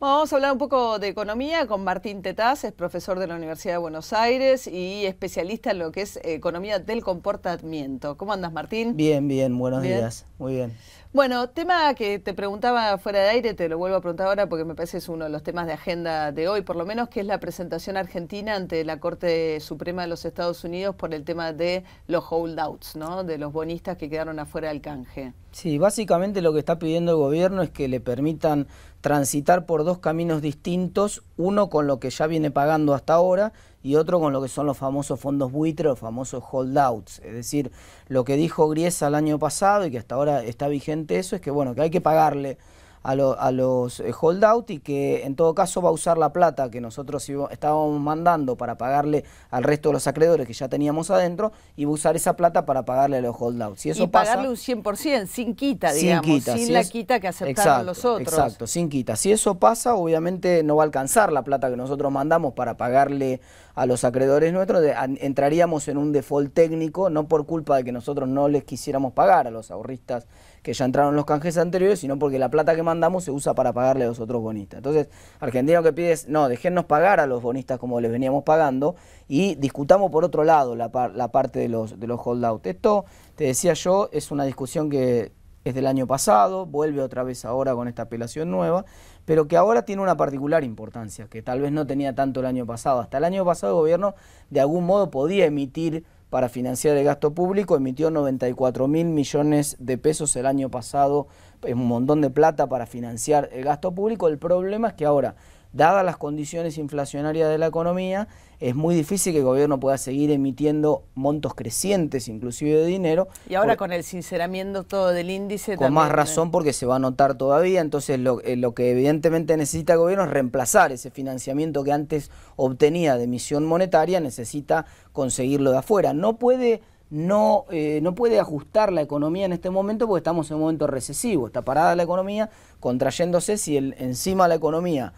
Bueno, vamos a hablar un poco de economía con Martín Tetaz, es profesor de la Universidad de Buenos Aires y especialista en lo que es economía del comportamiento. ¿Cómo andas, Martín? Bien, bien, buenos Bien. días, muy bien. Bueno, tema que te preguntaba fuera de aire, te lo vuelvo a preguntar ahora porque me parece es uno de los temas de agenda de hoy, por lo menos, que es la presentación argentina ante la Corte Suprema de los Estados Unidos por el tema de los holdouts, ¿no? De los bonistas que quedaron afuera del canje. Sí, básicamente lo que está pidiendo el gobierno es que le permitan transitar por dos caminos distintos, uno con lo que ya viene pagando hasta ahora y otro con lo que son los famosos fondos buitre, los famosos holdouts. Es decir, lo que dijo Griesa el año pasado y que hasta ahora está vigente eso es que, bueno, que hay que pagarle a los holdout y que en todo caso va a usar la plata que nosotros estábamos mandando para pagarle al resto de los acreedores que ya teníamos adentro y va a usar esa plata para pagarle a los holdout. Si eso y pagarle un 100%, sin quita, digamos, sin la quita que aceptaron los otros. Exacto, sin quita. Si eso pasa, obviamente no va a alcanzar la plata que nosotros mandamos para pagarle a los acreedores nuestros, entraríamos en un default técnico, no por culpa de que nosotros no les quisiéramos pagar a los ahorristas que ya entraron en los canjes anteriores, sino porque la plata que mandamos se usa para pagarle a los otros bonistas. Entonces, Argentina lo que pide es, no, déjennos pagar a los bonistas como les veníamos pagando y discutamos por otro lado la parte de los holdouts. Esto, te decía yo, es una discusión que es del año pasado, vuelve otra vez ahora con esta apelación nueva, pero que ahora tiene una particular importancia, que tal vez no tenía tanto el año pasado. Hasta el año pasado el gobierno de algún modo podía emitir para financiar el gasto público, emitió 94.000 millones de pesos el año pasado, es un montón de plata para financiar el gasto público. El problema es que ahora, dadas las condiciones inflacionarias de la economía, es muy difícil que el gobierno pueda seguir emitiendo montos crecientes, inclusive de dinero. Y ahora con el sinceramiento todo del índice con también, más razón porque se va a notar todavía, entonces lo que evidentemente necesita el gobierno es reemplazar ese financiamiento que antes obtenía de emisión monetaria, necesita conseguirlo de afuera. No puede ajustar la economía en este momento porque estamos en un momento recesivo, está parada la economía, contrayéndose. Si encima la economía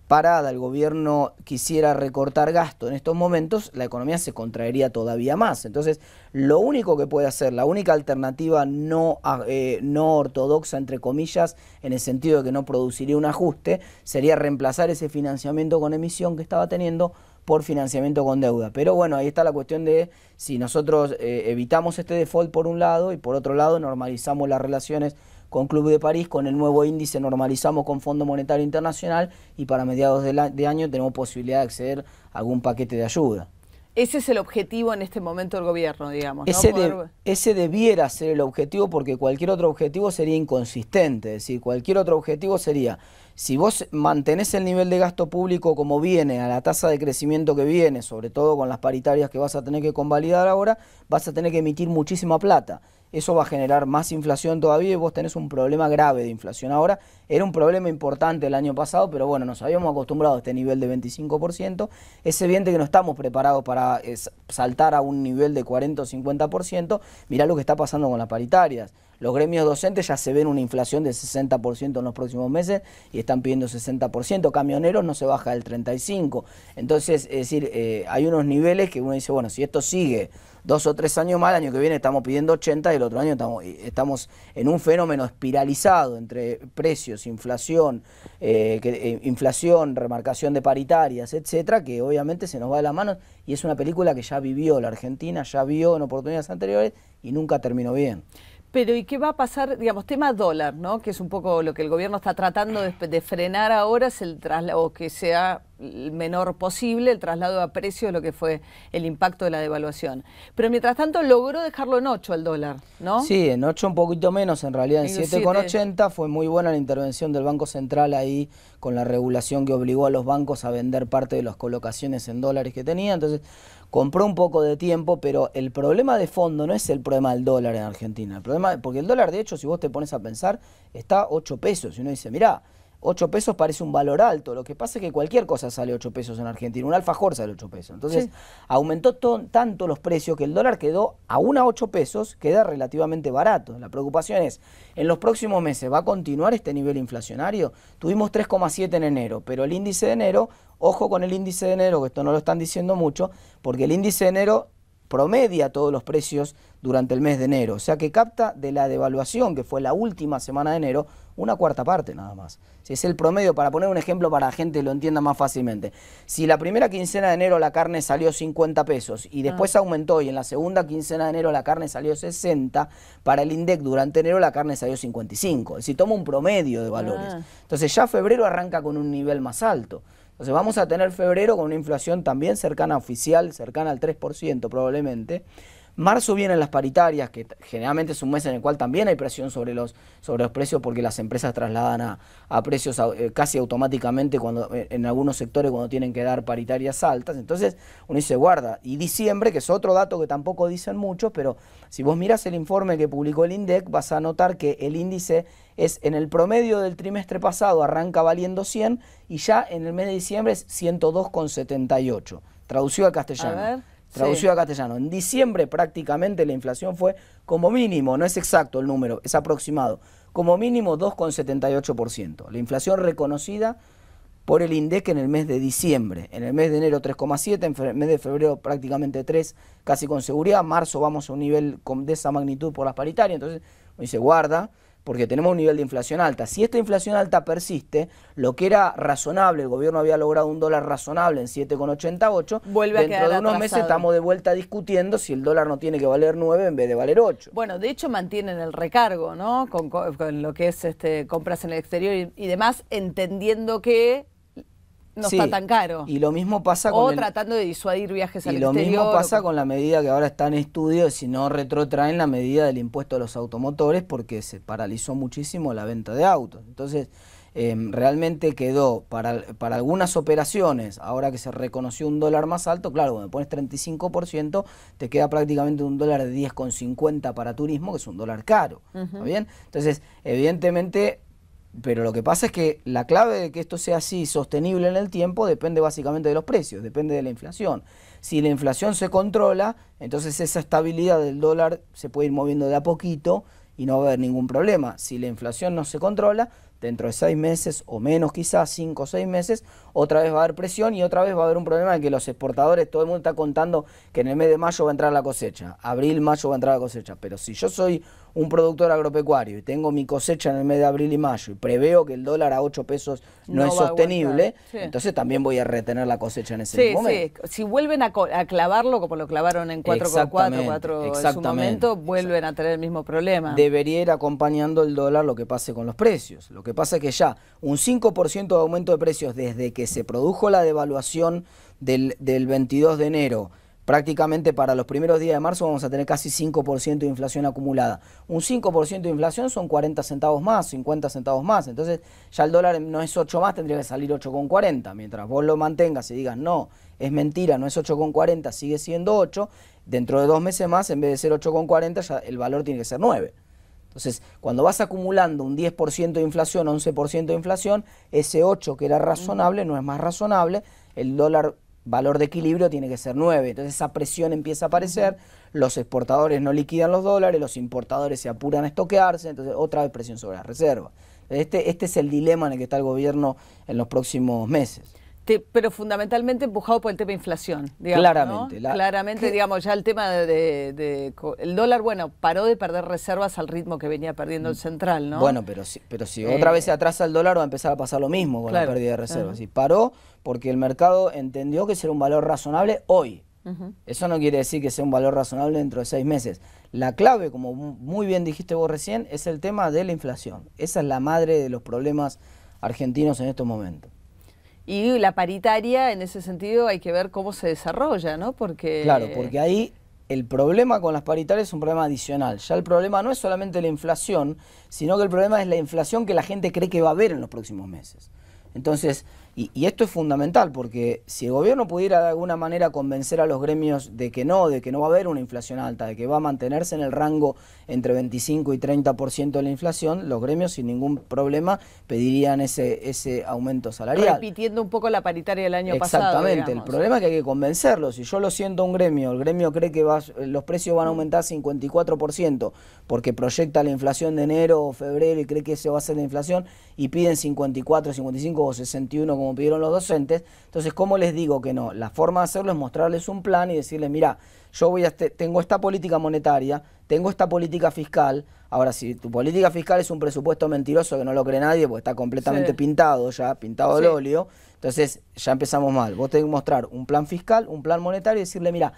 parada, el gobierno quisiera recortar gasto en estos momentos, la economía se contraería todavía más. Entonces, lo único que puede hacer, la única alternativa no ortodoxa, entre comillas, en el sentido de que no produciría un ajuste, sería reemplazar ese financiamiento con emisión que estaba teniendo por financiamiento con deuda. Pero bueno, ahí está la cuestión de si nosotros evitamos este default por un lado y por otro lado normalizamos las relaciones con Club de París, con el nuevo índice normalizamos con Fondo Monetario Internacional y para mediados de año tenemos posibilidad de acceder a algún paquete de ayuda. Ese es el objetivo en este momento del gobierno, digamos, ¿no? Ese debiera ser el objetivo porque cualquier otro objetivo sería inconsistente. Es decir, cualquier otro objetivo sería, si vos mantenés el nivel de gasto público como viene, a la tasa de crecimiento que viene, sobre todo con las paritarias que vas a tener que convalidar ahora, vas a tener que emitir muchísima plata. Eso va a generar más inflación todavía y vos tenés un problema grave de inflación. Ahora, era un problema importante el año pasado, pero bueno, nos habíamos acostumbrado a este nivel de 25%. Es evidente que no estamos preparados para saltar a un nivel de 40 o 50%. Mirá lo que está pasando con las paritarias. Los gremios docentes ya se ven una inflación de 60% en los próximos meses y están pidiendo 60%. Camioneros no se baja del 35%. Entonces, es decir, hay unos niveles que uno dice, bueno, si esto sigue 2 o 3 años más, el año que viene estamos pidiendo 80 y el otro año estamos en un fenómeno espiralizado entre precios, inflación, remarcación de paritarias, etcétera, que obviamente se nos va de las manos y es una película que ya vivió la Argentina, ya vio en oportunidades anteriores y nunca terminó bien. Pero ¿y qué va a pasar, digamos, tema dólar, ¿no? Que es un poco lo que el gobierno está tratando de frenar ahora, es el traslado, que sea el menor posible, el traslado a precio de lo que fue el impacto de la devaluación. Pero mientras tanto logró dejarlo en 8 el dólar, ¿no? Sí, en 8 un poquito menos, en realidad en 7,80. Fue muy buena la intervención del Banco Central ahí con la regulación que obligó a los bancos a vender parte de las colocaciones en dólares que tenía. Entonces compró un poco de tiempo, pero el problema de fondo no es el problema del dólar en Argentina. El problema, porque el dólar, de hecho, si vos te pones a pensar, está a 8 pesos. Y uno dice, mirá, 8 pesos parece un valor alto. Lo que pasa es que cualquier cosa sale 8 pesos en Argentina. Un alfajor sale 8 pesos. Entonces, aumentó tanto los precios que el dólar quedó aún a 8 pesos, queda relativamente barato. La preocupación es, en los próximos meses, ¿va a continuar este nivel inflacionario? Tuvimos 3,7 en enero, pero el índice de enero, ojo con el índice de enero, que esto no lo están diciendo mucho, porque el índice de enero promedia todos los precios durante el mes de enero. O sea que capta de la devaluación, que fue la última semana de enero, una cuarta parte nada más. Si es el promedio, para poner un ejemplo para que la gente lo entienda más fácilmente. Si la primera quincena de enero la carne salió 50 pesos y después aumentó y en la segunda quincena de enero la carne salió 60, para el INDEC durante enero la carne salió 55. Es decir, toma un promedio de valores. Entonces ya febrero arranca con un nivel más alto. Entonces vamos a tener febrero con una inflación también cercana a oficial, cercana al 3% probablemente. Marzo vienen las paritarias, que generalmente es un mes en el cual también hay presión sobre los precios porque las empresas trasladan a precios casi automáticamente en algunos sectores cuando tienen que dar paritarias altas. Entonces uno dice guarda. Y diciembre, que es otro dato que tampoco dicen mucho, pero si vos mirás el informe que publicó el INDEC vas a notar que el índice es en el promedio del trimestre pasado arranca valiendo 100 y ya en el mes de diciembre es 102,78. Traducido al castellano. A ver. Traducido a castellano. En diciembre prácticamente la inflación fue como mínimo, no es exacto el número, es aproximado, como mínimo 2,78%. La inflación reconocida por el INDEC en el mes de diciembre. En el mes de enero 3,7, en el mes de febrero prácticamente 3, casi con seguridad. Marzo vamos a un nivel de esa magnitud por las paritarias, entonces uno dice guarda, porque tenemos un nivel de inflación alta. Si esta inflación alta persiste, lo que era razonable, el gobierno había logrado un dólar razonable en 7,88, dentro de unos meses estamos de vuelta discutiendo si el dólar no tiene que valer 9 en vez de valer 8. Bueno, de hecho mantienen el recargo, ¿no? Con lo que es compras en el exterior y demás, entendiendo que no está tan caro. Y lo mismo pasa con tratando de disuadir viajes al exterior. Y lo exterior. mismo pasa con la medida que ahora está en estudio, si no retrotraen la medida del impuesto a los automotores, porque se paralizó muchísimo la venta de autos. Entonces, realmente quedó para algunas operaciones, ahora que se reconoció un dólar más alto, claro, cuando pones 35%, te queda prácticamente un dólar de 10,50 para turismo, que es un dólar caro. ¿Está bien? Entonces, evidentemente... Pero lo que pasa es que la clave de que esto sea así sostenible en el tiempo depende básicamente de los precios, depende de la inflación. Si la inflación se controla, entonces esa estabilidad del dólar se puede ir moviendo de a poquito y no va a haber ningún problema. Si la inflación no se controla, dentro de 6 meses o menos quizás, 5 o 6 meses, otra vez va a haber presión y otra vez va a haber un problema de que los exportadores, todo el mundo está contando que en el mes de mayo va a entrar la cosecha, abril, mayo va a entrar la cosecha, pero si yo soy un productor agropecuario y tengo mi cosecha en el mes de abril y mayo y preveo que el dólar a 8 pesos no es sostenible, entonces también voy a retener la cosecha en ese momento. Si vuelven a clavarlo como lo clavaron en 4,4 en su momento, vuelven a tener el mismo problema. Debería ir acompañando el dólar lo que pase con los precios. Lo que pasa es que ya un 5% de aumento de precios desde que se produjo la devaluación del 22 de enero, prácticamente para los primeros días de marzo vamos a tener casi 5% de inflación acumulada. Un 5% de inflación son 40 centavos más, 50 centavos más. Entonces ya el dólar no es 8 más, tendría que salir 8,40. Mientras vos lo mantengas y digas, no, es mentira, no es 8,40, sigue siendo 8, dentro de 2 meses más, en vez de ser 8,40, ya el valor tiene que ser 9. Entonces, cuando vas acumulando un 10% de inflación, 11% de inflación, ese 8 que era razonable no es más razonable, el dólar valor de equilibrio tiene que ser 9. Entonces esa presión empieza a aparecer, los exportadores no liquidan los dólares, los importadores se apuran a estoquearse, entonces otra vez presión sobre las reservas. Este es el dilema en el que está el gobierno en los próximos meses. Pero fundamentalmente empujado por el tema de inflación, digamos, claramente. ¿no? Claramente, digamos, ya el tema el dólar, bueno, paró de perder reservas al ritmo que venía perdiendo el central, ¿no? Bueno, pero si otra vez se atrasa el dólar va a empezar a pasar lo mismo con la pérdida de reservas. Y paró porque el mercado entendió que será un valor razonable hoy. Eso no quiere decir que sea un valor razonable dentro de 6 meses. La clave, como muy bien dijiste vos recién, es el tema de la inflación. Esa es la madre de los problemas argentinos en estos momentos. Y la paritaria, en ese sentido, hay que ver cómo se desarrolla, ¿no? Claro, porque ahí el problema con las paritarias es un problema adicional. Ya el problema no es solamente la inflación, sino que el problema es la inflación que la gente cree que va a haber en los próximos meses. Entonces, y esto es fundamental, porque si el gobierno pudiera de alguna manera convencer a los gremios de que no va a haber una inflación alta, de que va a mantenerse en el rango entre 25 y 30% de la inflación, los gremios sin ningún problema pedirían ese aumento salarial. Repitiendo un poco la paritaria del año pasado. Exactamente, el problema es que hay que convencerlos. Si yo lo siento a un gremio, el gremio cree que los precios van a aumentar 54% porque proyecta la inflación de enero o febrero y cree que ese va a ser la inflación y piden 54, 55 o 61 como pidieron los docentes. Entonces, ¿cómo les digo que no? La forma de hacerlo es mostrarles un plan y decirles, mira, yo tengo esta política monetaria, tengo esta política fiscal. Ahora, si tu política fiscal es un presupuesto mentiroso que no lo cree nadie porque está completamente pintado ya, pintado al óleo, entonces ya empezamos mal. Vos tenés que mostrar un plan fiscal, un plan monetario y decirle, mira,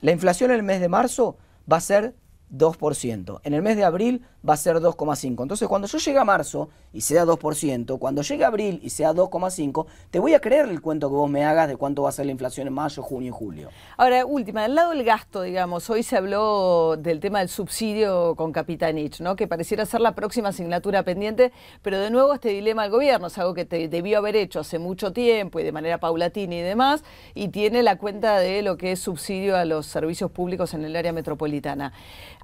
la inflación en el mes de marzo va a ser 2%. En el mes de abril va a ser 2,5%. Entonces, cuando yo llegue a marzo y sea 2%, cuando llegue a abril y sea 2,5%, te voy a creer el cuento que vos me hagas de cuánto va a ser la inflación en mayo, junio y julio. Ahora, última, del lado del gasto, digamos, hoy se habló del tema del subsidio con Capitanich, ¿no? Que pareciera ser la próxima asignatura pendiente, pero de nuevo este dilema del gobierno es algo que debió haber hecho hace mucho tiempo y de manera paulatina y demás, y tiene la cuenta de lo que es subsidio a los servicios públicos en el área metropolitana.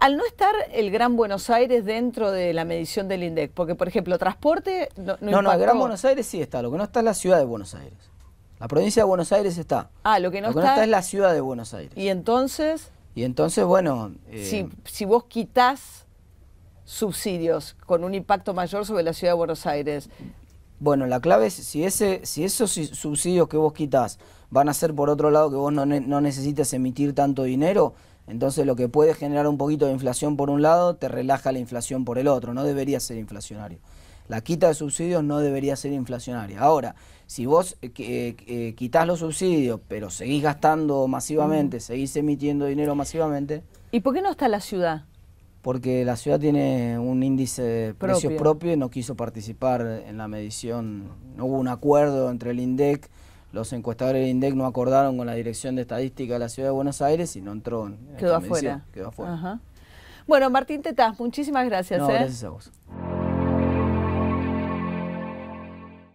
Al no estar el Gran Buenos Aires dentro de la medición del INDEC, porque por ejemplo, transporte no el Gran Buenos Aires sí está, lo que no está es la ciudad de Buenos Aires. La provincia de Buenos Aires está. Lo que no está es la ciudad de Buenos Aires. Y entonces, bueno... si vos quitás subsidios con un impacto mayor sobre la ciudad de Buenos Aires... Bueno, la clave es si esos subsidios que vos quitás van a ser por otro lado que vos no necesites emitir tanto dinero, entonces lo que puede generar un poquito de inflación por un lado, te relaja la inflación por el otro, no debería ser inflacionario. La quita de subsidios no debería ser inflacionaria. Ahora, si vos quitás los subsidios, pero seguís gastando masivamente, seguís emitiendo dinero masivamente... ¿Y por qué no está la ciudad? Porque la ciudad tiene un índice de precios propio y no quiso participar en la medición. No hubo un acuerdo entre el INDEC, los encuestadores del INDEC no acordaron con la Dirección de Estadística de la Ciudad de Buenos Aires y no entró en Quedó esta medición. afuera. Quedó afuera. Ajá. Bueno, Martín Tetaz, muchísimas gracias. No, gracias a vos.